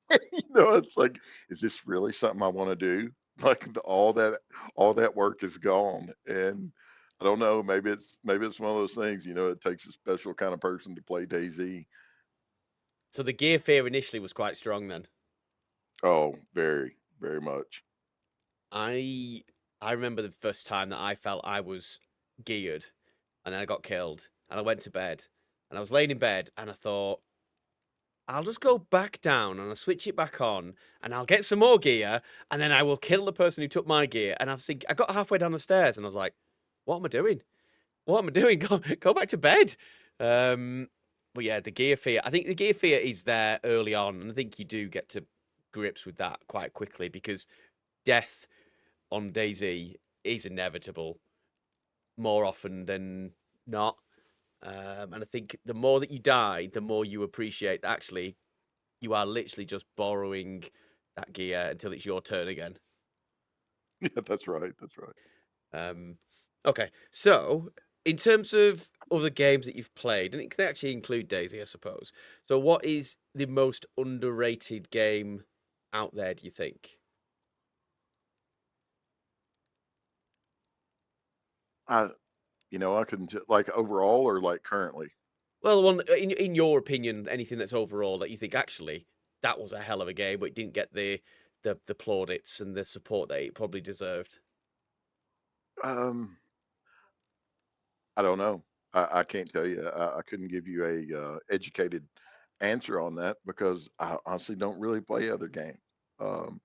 It's like, is this really something I wanna do? Like, all that work is gone, and I don't know, maybe it's one of those things, it takes a special kind of person to play DayZ. so the gear fear initially was quite strong then. Oh, very, very much. I I remember the first time that I felt I was geared, and then I got killed, and I went to bed, and I was laying in bed, and I thought, I'll just go back down and I'll switch it back on and I'll get some more gear and then I will kill the person who took my gear. And I got halfway down the stairs and I was like, what am I doing? What am I doing? Go back to bed. Um, but yeah, the gear fear. I think the gear fear is there early on, and I think you do get to grips with that quite quickly because death on DayZ is inevitable more often than not. And I think the more that you die, the more you appreciate that actually you are literally just borrowing that gear until it's your turn again. Yeah, that's right, that's right. Um, okay, so in terms of other games that you've played, and it can actually include Daisy, I suppose. So, what is the most underrated game out there? Do you think? I I couldn't like, overall or, like, currently? Well, the one in your opinion, anything that's overall that you think actually that was a hell of a game, but it didn't get the plaudits and the support that it probably deserved. Um, I don't know. I can't tell you. I couldn't give you educated answer on that because I honestly don't really play other games. Um,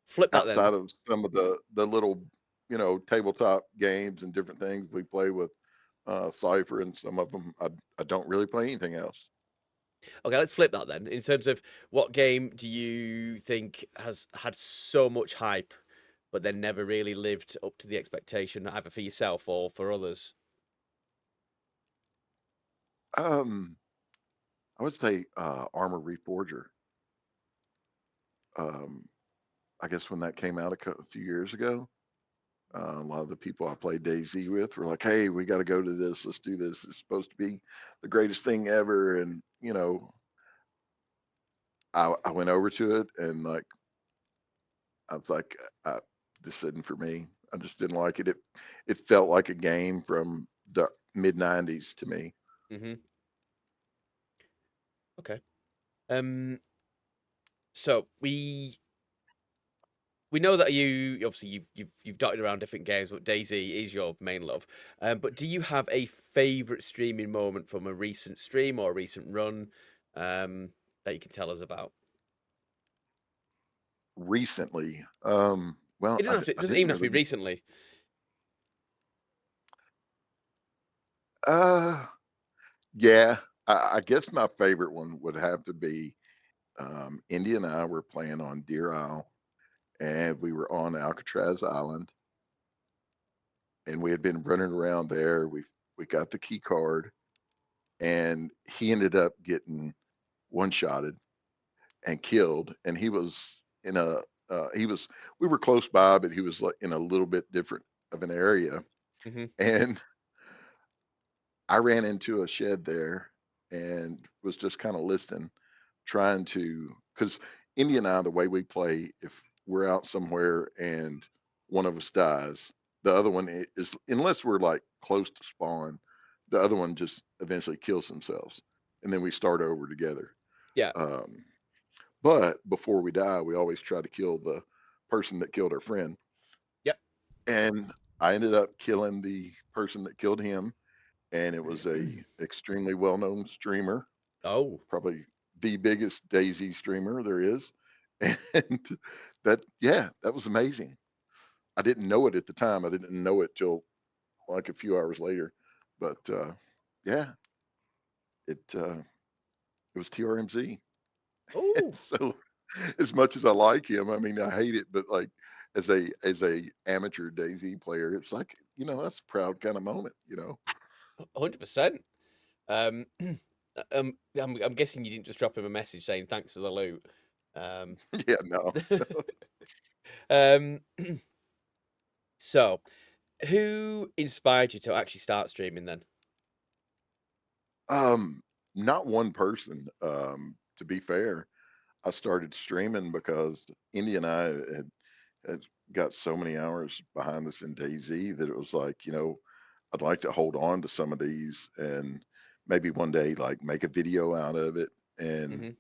Flip that then. Outside of some of the little, tabletop games and different things we play with, Cypher and some of them, I don't really play anything else. Okay, let's flip that then. In terms of what game do you think has had so much hype, but then never really lived up to the expectation, either for yourself or for others? Um, I would say, Armor Reforger. Um, I guess when that came out a few years ago, a lot of the people I played DayZ with were like, "Hey, we gotta go to this. Let's do this. It's supposed to be the greatest thing ever." And, I went over to it and, like, I was like, "This isn't for me." I just didn't like it. It felt like a game from the mid-90s to me. Hmm. Okay. Um. So we know that you obviously you've dotted around different games, but Daisy is your main love. But do you have a favorite streaming moment from a recent stream or a recent run that you can tell us about? Recently, well, It doesn't have to. It I doesn't didn't even have to be really recently. uh, yeah, I guess my favorite one would have to be, Indy and I were playing on Deer Isle, and we were on Alcatraz Island, and we had been running around there. We got the key card, and he ended up getting one-shotted and killed, and he was in a he was we were close by, but he was, like, in a little bit different of an area, Hmm. and I ran into a shed there and was just kinda listening, trying to, because Indy and I, the way we play, if we're out somewhere and one of us dies, the other one is, unless we're, like, close to spawn, the other one just eventually kills themselves, and then we start over together. Yeah. Um, but before we die, we always try to kill the person that killed our friend, Yep. and I ended up killing the person that killed him, and it was a extremely well-known streamer, Oh. probably the biggest DayZ streamer there is, And that, yeah, that was amazing. I didn't know it at the time. I didn't know it till like a few hours later. But yeah, it was TRMZ. Oh, So as much as I like him, I mean, I hate it, but like as a amateur Daisy player, it's like, that's a proud kind of moment, 100%. Um, I'm guessing you didn't just drop him a message saying thanks for the loot. Um, Yeah, no. um, so, who inspired you to actually start streaming then? Um, Not one person. To be fair, I started streaming because Indy and I had got so many hours behind us in DayZ that it was like, I'd like to hold on to some of these and maybe one day like make a video out of it. And Hmm.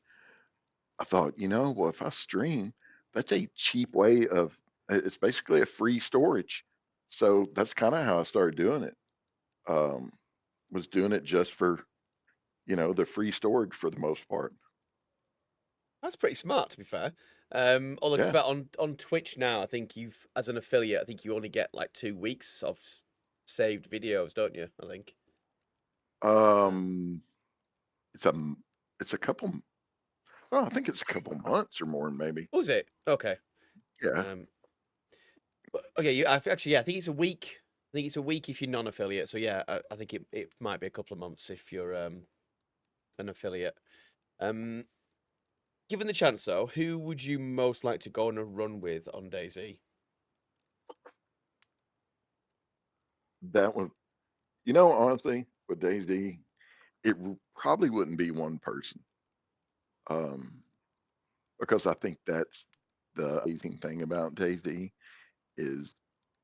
I thought, well, if I stream, that's a cheap way of it's basically a free storage. So that's kind of how I started doing it. Um, was doing it just for, the free storage for the most part. That's pretty smart, to be fair. Although to be Yeah. fair, on Twitch now, I think you've, as an affiliate, I think you only get like 2 weeks of saved videos, don't you? I think. Um, Um, it's a m- it's a couple. Oh, I think it's a couple months or more, maybe. what was it? Okay. Yeah. Um, okay. Actually, yeah, I think it's a week. I think it's a week if you're non-affiliate. So yeah, I think it might be a couple of months if you're an affiliate. Um, Given the chance, though, who would you most like to go on a run with on Daisy? That one. Honestly, with DayZ, probably wouldn't be one person. Um, because I think that's the amazing thing about DayZ is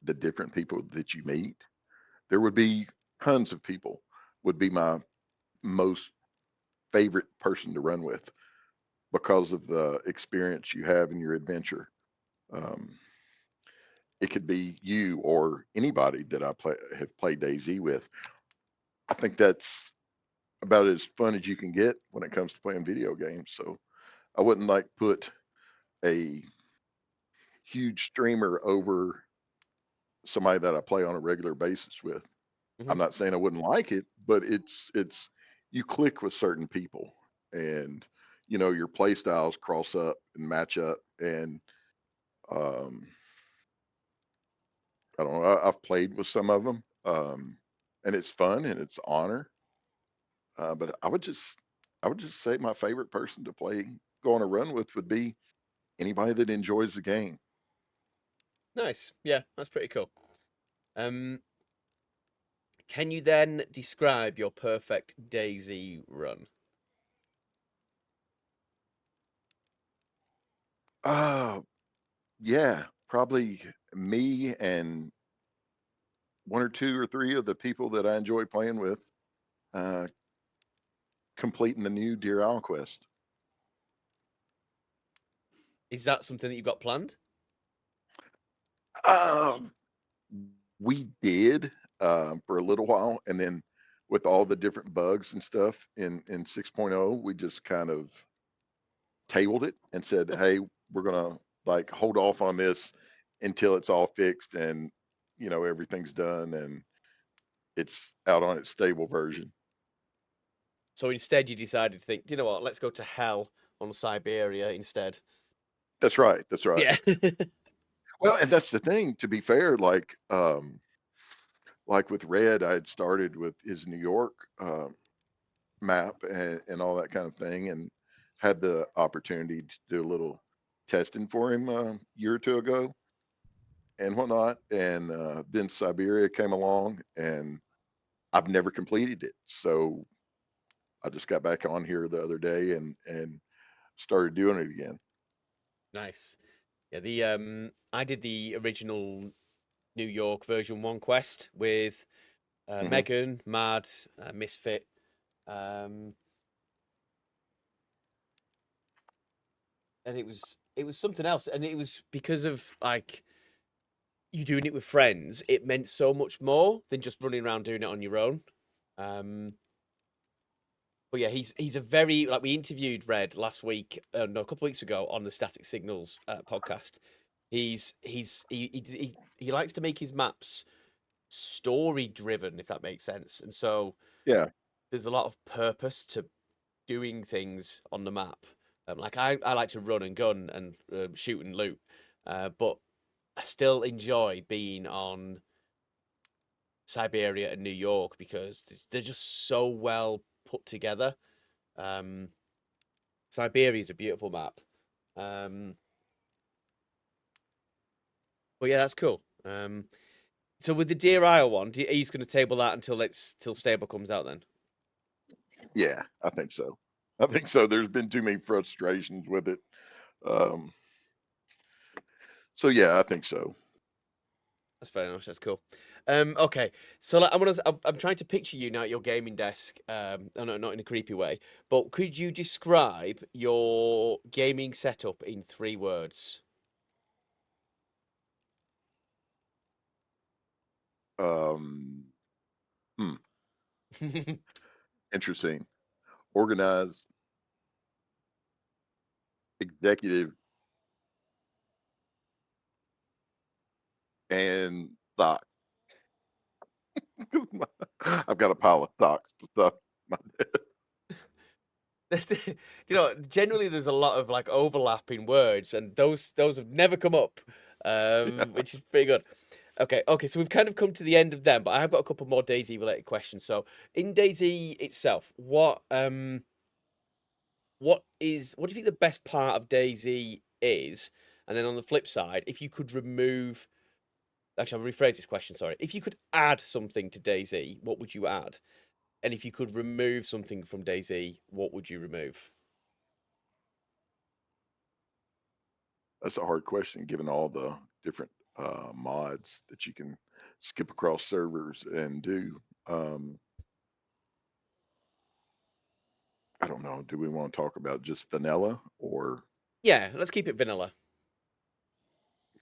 the different people that you meet. There would be tons of people would be my most favorite person to run with because of the experience you have in your adventure. Um, it could be you or anybody that have played DayZ with. I think that's about as fun as you can get when it comes to playing video games. So I wouldn't like put a huge streamer over somebody that I play on a regular basis with. Hmm. I'm not saying I wouldn't like it, but it's you click with certain people and your play styles cross up and match up and um I don't know. I've played with some of them, and it's fun and it's honor. But I would just say my favorite person to go on a run with would be anybody that enjoys the game. Nice. Yeah, that's pretty cool. Um, can you then describe your perfect Daisy run? Uh, yeah, probably me and one or two or three of the people that I enjoy playing with, uh, completing the new Deer Owl quest. Is that something that you've got planned? Um, we did for a little while, and then with all the different bugs and stuff in 6.0, we just kind of tabled it and said, Oh, "Hey, we're gonna like hold off on this until it's all fixed and everything's done and it's out on its stable version." so instead you decided to think, you know what, let's go to hell on Siberia instead. That's right. That's right. Yeah. Well, and that's the thing. To be fair, like with Red, I had started with his New York map and all that kind of thing, and had the opportunity to do a little testing for him a year or two ago and whatnot. And then Siberia came along, and I've never completed it. So I just got back on here the other day and started doing it again. Nice. Yeah, the I did the original New York version 1 quest with Hmm. Megan, Mad, Misfit, um, and it was something else, and it was because of like you doing it with friends. It meant so much more than just running around doing it on your own. Um, But yeah, he's a very like we interviewed Red last week, no, a couple of weeks ago on the Static Signals podcast. He likes to make his maps story driven, if that makes sense, and so Yeah. there's a lot of purpose to doing things on the map. Like I like to run and gun and shoot and loot, but I still enjoy being on Siberia and New York because they're just so well put together. Um, Siberia is a beautiful map. Um, but yeah, that's cool. So with the Deer Isle one, are you just going to table that until till Stable comes out then? Yeah, I think so. I think so. There's been too many frustrations with it. Um, so yeah, I think so. That's fair enough. That's cool. Okay, so like, I'm trying to picture you now at your gaming desk. No, not in a creepy way, but could you describe your gaming setup in 3 words? Um, hmm, interesting. Organized, executive, and stock. I've got a pile of stocks to stuff. Generally there's a lot of like overlapping words, and those have never come up, Yeah. which is pretty good. Okay, so we've kind of come to the end of them, but I've got a couple more DayZ related questions. So in DayZ itself, what do you think the best part of DayZ is? And then on the flip side, if you could remove, actually, I'll rephrase this question. Sorry, if you could add something to DayZ, what would you add? And if you could remove something from DayZ, what would you remove? That's a hard question given all the different mods that you can skip across servers and do. Um, I don't know. Do we want to talk about just vanilla or Yeah, let's keep it vanilla.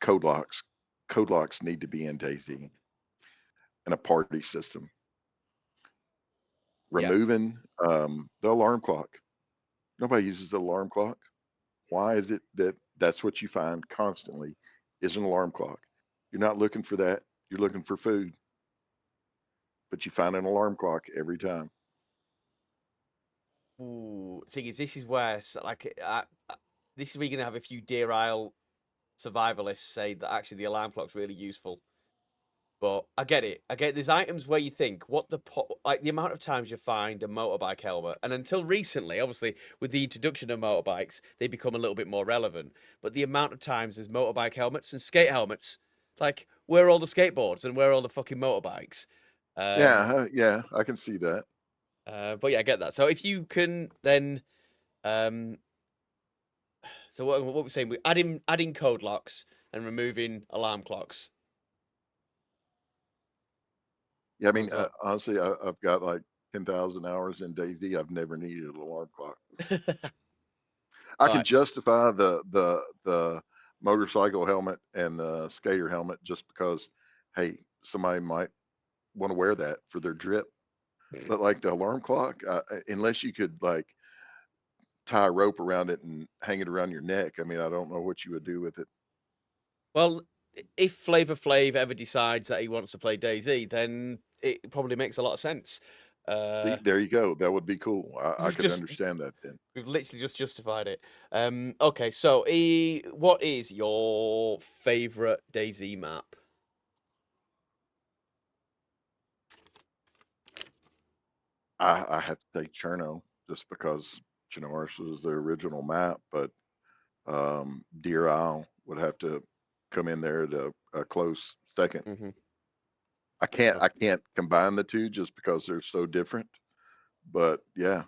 code locks? Code locks need to be in Daisy and a party system. Yeah. Removing the alarm clock. Nobody uses the alarm clock. Why is it that that's what you find constantly is an alarm clock? You're not looking for that. You're looking for food, but you find an alarm clock every time. Ooh, thing is, this is where this is where you're gonna have a few Deer Isle survivalists say that actually the alarm clock's really useful. But I get it. I get there's items where you think like the amount of times you find a motorbike helmet, and until recently, obviously with the introduction of motorbikes, they become a little bit more relevant. But the amount of times there's motorbike helmets and skate helmets, like where are all the skateboards and where are all the fucking motorbikes? Yeah, Um, yeah, I can see that. but yeah, I get that. So if you can then um so what we're saying, we're adding code locks and removing alarm clocks. Yeah, I What mean, was that? honestly, I've got like 10,000 hours in DayZ. I've never needed an alarm clock. I All can right. justify the motorcycle helmet and the skater helmet just because, hey, somebody might want to wear that for their drip. But like the alarm clock, unless you could like tie a rope around it and hang it around your neck, I mean, I don't know what you would do with it. Well, if Flavor Flav ever decides that he wants to play DayZ, then it probably makes a lot of sense. See, Uh, there you go. That would be cool. I we've could just understand that then. we've literally just justified it. Okay, so what is your favorite DayZ map? I have to say Cherno just because Chernarus was the original map, but Deer Isle would have to come in there to a close second. Hmm. I can't combine the two just because they're so different. But yeah,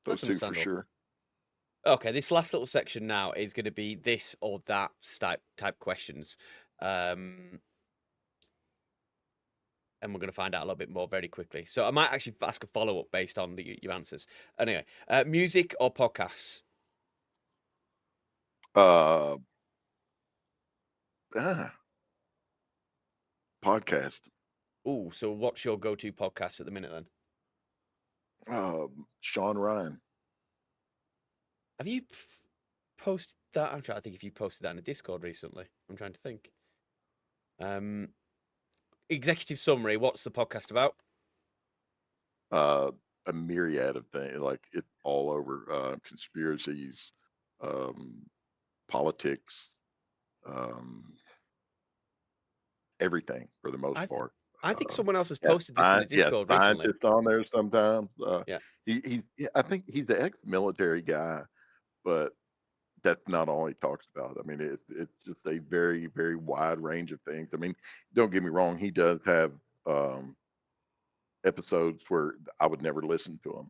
those That's two for understandable. sure. Okay, this last little section now is going to be this or that type questions. Um, and we're going to find out a little bit more very quickly. So I might actually ask a follow up based on your answers. Anyway, music or podcasts? Uh, ah, podcast. Oh, so what's your go to podcast at the minute then? Sean Ryan. Have you posted that? I'm trying to think if you posted that in a Discord recently. I'm trying to think. Um, executive summary. What's the podcast about? Uh, a myriad of things, like it all over conspiracies, um, politics, um, everything for the most I th- part. I think Um, someone else has posted this in a yeah, Discord recently. scientists on there sometimes. Yeah, I think he's the ex-military guy, but that's not all he talks about. I mean, it's just a very, very wide range of things. I mean, don't get me wrong, he does have um, episodes where I would never listen to him,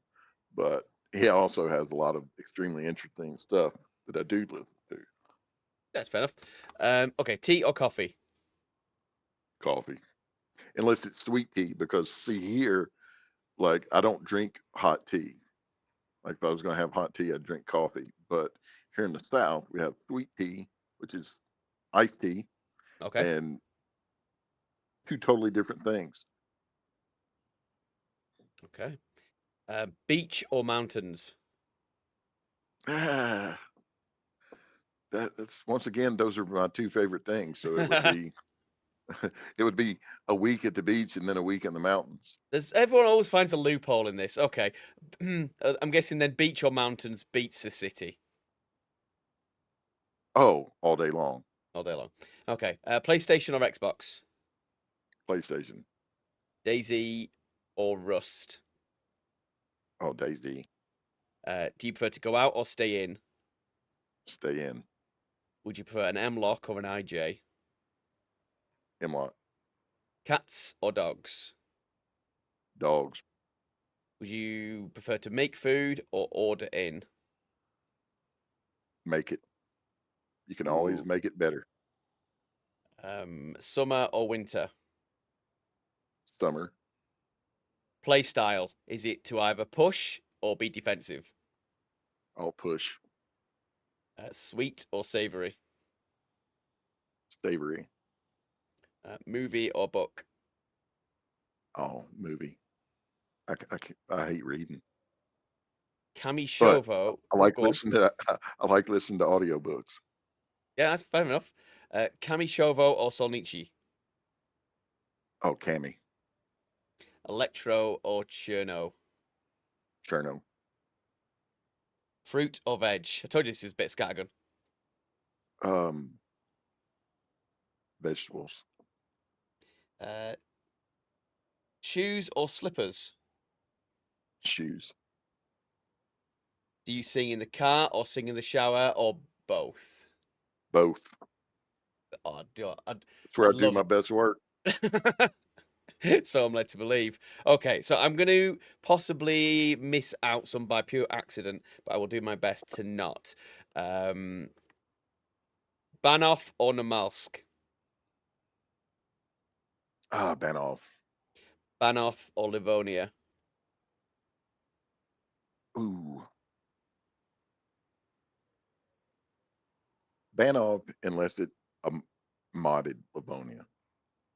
but he also has a lot of extremely interesting stuff that I do listen to. that's fair enough. Okay, tea or coffee? Coffee, unless it's sweet tea, because see here, like I don't drink hot tea. Like if I was going to have hot tea, I'd drink coffee. But here in the South, we have sweet tea, which is iced tea, Okay, and two totally different things. okay. Beach or mountains? Ah, that's once again, those are my two favorite things. So it would be it would be a week at the beach and then a week in the mountains. Everyone always finds a loophole in this. Okay, I'm guessing then beach or mountains beats the city Oh, all day long. all day long. Okay, PlayStation or Xbox? PlayStation. Daisy or Rust? Oh, Daisy. Do you prefer to go out or stay in? Stay in. Would you prefer an M-lock or an IJ? Hemlock. Cats or dogs? Dogs. Would you prefer to make food or order in? Make it. You can always Ooh. make it better. Summer or winter? Summer. Play style. Is it to either push or be defensive? I'll push. Sweet or savory? Savory. Movie or book? Oh, movie. I hate reading, Cami but Shovo. I Oh, like go on. listening to I like listening to audiobooks. Yeah, that's fair enough. Cami Shovo or Solnichi? Oh, Cammy. Electro or Cherno? Cherno. Fruit or veg? I told you this is a bit scattergun. Um, vegetables. Uh, shoes or slippers? Shoes. Do you sing in the car or sing in the shower or both? Both. Oh, That's where I I'd do love my best work. it. So I'm led to believe. Okay, so I'm going to possibly miss out some by pure accident, but I will do my best to not. Um, Banov or Namalsk? Ah, Banov. Banov or Livonia? Ooh. Banov, unless it modded Livonia.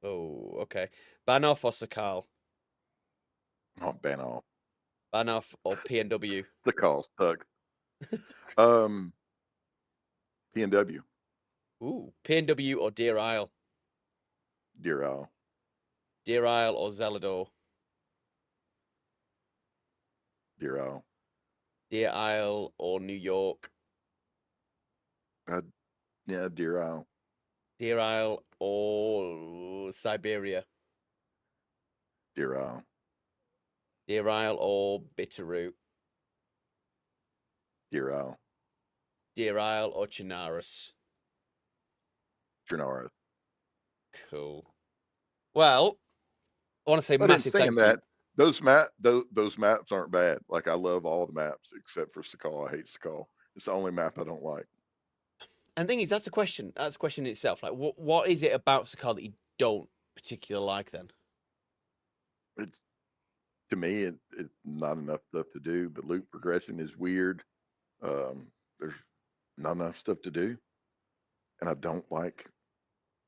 Oh, okay. Banov or Sakal? Not Banov. Banov or PNW? The call stuck. Um, PNW. Ooh, PNW or Deer Isle? Deer Isle. Deer Isle or Zelador? Deer Isle. Deer Isle or New York? Uh, yeah, Deer Isle. Deer Isle or Siberia? Deer Isle. Deer Isle or Bitterroot? Deer Isle. Deer Isle or Chinaris? Chernarus. Cool. Well, I want to say But in massive saying thank you. that, those maps aren't bad. Like I love all the maps except for Sakal. I hate Sakal. It's the only map I don't like. And the thing is, that's a question. That's a question in itself. Like, what is it about Sakal that you don't particularly like then? It's to me, it's not enough stuff to do. The loop progression is weird. There's not enough stuff to do, and I don't like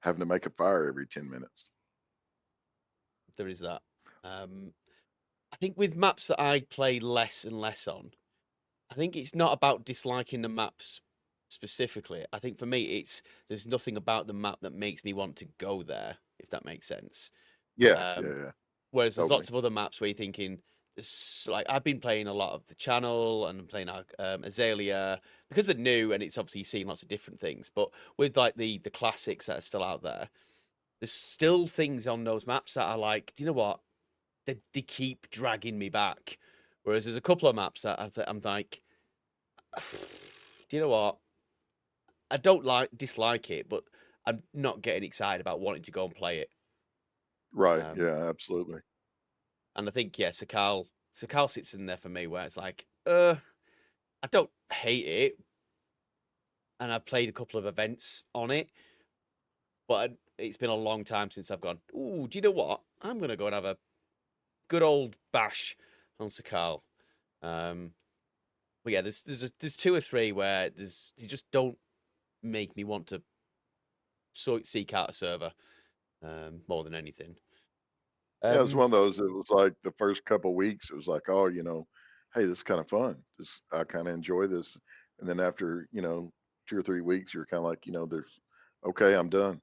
having to make a fire every 10 minutes. There is that. Um, I think with maps that I play less and less on, I think it's not about disliking the maps specifically. I think for me, it's there's nothing about the map that makes me want to go there, if that makes sense. Yeah, yeah, Um, yeah, Whereas there's totally. lots of other maps where you're thinking, like I've been playing a lot of the channel and playing Azalea because they're new and it's obviously seeing lots of different things. But with like the classics that are still out there, there's still things on those maps that are like, do you know what? They keep dragging me back. Whereas there's a couple of maps that I'm like, do you know what? I don't dislike it, but I'm not getting excited about wanting to go and play it. Right. Um, Yeah, absolutely. and I think yeah, Sakal sits in there for me where it's like, I don't hate it, and I've played a couple of events on it, but it's been a long time since I've gone. Ooh, do you know what? I'm gonna go and have a good old bash on Sakal. Um, but yeah, there's two or three where they just don't make me want to seek out a server more than anything. Yeah, it was Um, one of those. It was like the first couple weeks, it was like, oh, hey, this is kind of fun. This I kind of enjoy this. And then after 2 or 3 weeks, you're kind of like, there's okay, I'm done,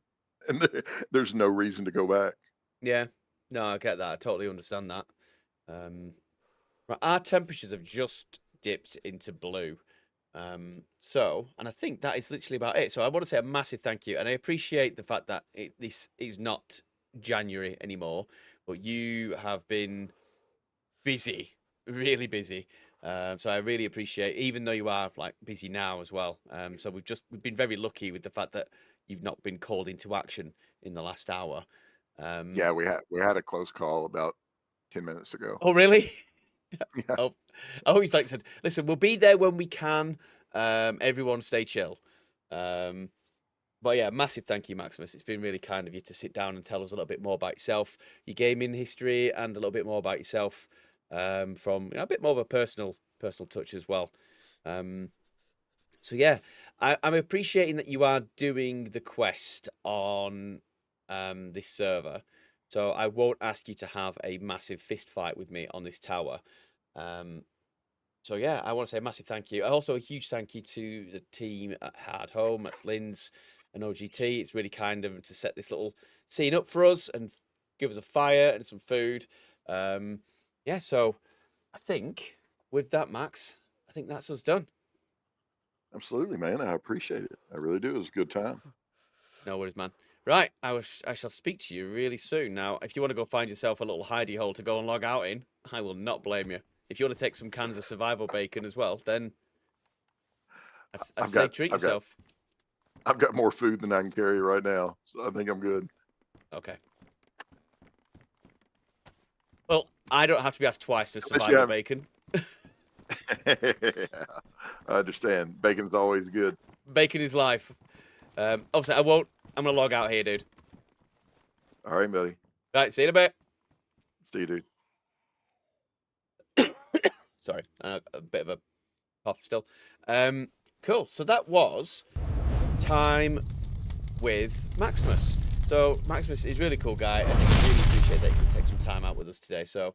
and there's no reason to go back. yeah, no, I get that. I totally understand that. Right, our temperatures have just dipped into blue. And I think that is literally about it. So I want to say a massive thank you, and I appreciate the fact that this is not January anymore, but you have been busy, really busy. So I really appreciate, even though you are like busy now as well. So we've been very lucky with the fact that you've not been called into action in the last hour. Um, Yeah, we had a close call about 10 minutes ago. oh really? Yeah, Oh, oh, he's like said, listen, we'll be there when we can. Everyone stay chill. Um, but yeah, massive thank you, Maximus. It's been really kind of you to sit down and tell us a little bit more about yourself, your gaming history, and a little bit more about yourself from a bit more of a personal touch as well. Um, so yeah, I'm appreciating that you are doing the quest on this server. So I won't ask you to have a massive fist fight with me on this tower. Um, so yeah, I want to say a massive thank you. Also, a huge thank you to the team at Hard Home, that's Linz and OGT. It's really kind of them to set this little scene up for us and give us a fire and some food. Um, yeah, so I think with that, Max, I think that's us done. absolutely, man. I appreciate it. I really do. It was a good time. No worries, man. Right, I shall speak to you really soon. Now, if you want to go find yourself a little hidey hole to go and log out in, I will not blame you. If you want to take some cans of survival bacon as well, then I'd I've say got treat I've got yourself. I've got more food than I can carry right now, so I think I'm good. Okay. Well, I don't have to be asked twice for Unless you survival have, bacon. yeah, I understand. Bacon's always good. Bacon is life. Obviously, I won't. I'm gonna log out here, dude. All right, buddy. Right, see you in a bit. See you, dude. Sorry, a bit of a cough still. Cool. So that was time with Maximus. So Maximus is a really cool guy, and I really appreciate that he could take some time out with us today. So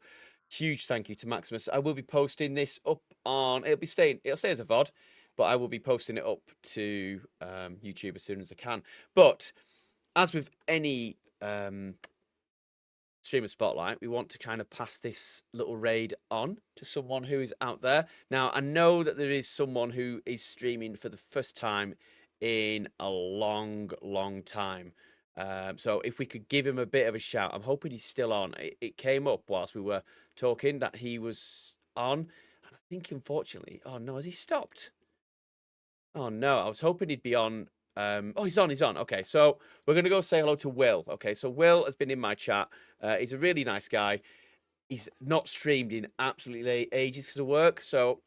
huge thank you to Maximus. I will be posting this up on. It'll stay as a VOD, but I will be posting it up to YouTube as soon as I can. But as with any streamer spotlight, we want to kind of pass this little raid on to someone who is out there. Now, I know that there is someone who is streaming for the first time in a long, long time. So if we could give him a bit of a shout, I'm hoping he's still on. It came up whilst we were talking that he was on, and I think unfortunately, oh no, has he stopped? Oh no, I was hoping he'd be on. Oh, he's on. He's on. Okay, so we're gonna go say hello to Will. Okay, so Will has been in my chat. He's a really nice guy. He's not streamed in absolutely ages because of work. So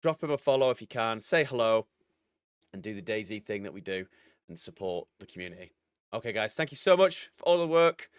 drop him a follow if you can. Say hello and do the DayZ thing that we do and support the community. Okay, guys, thank you so much for all the work.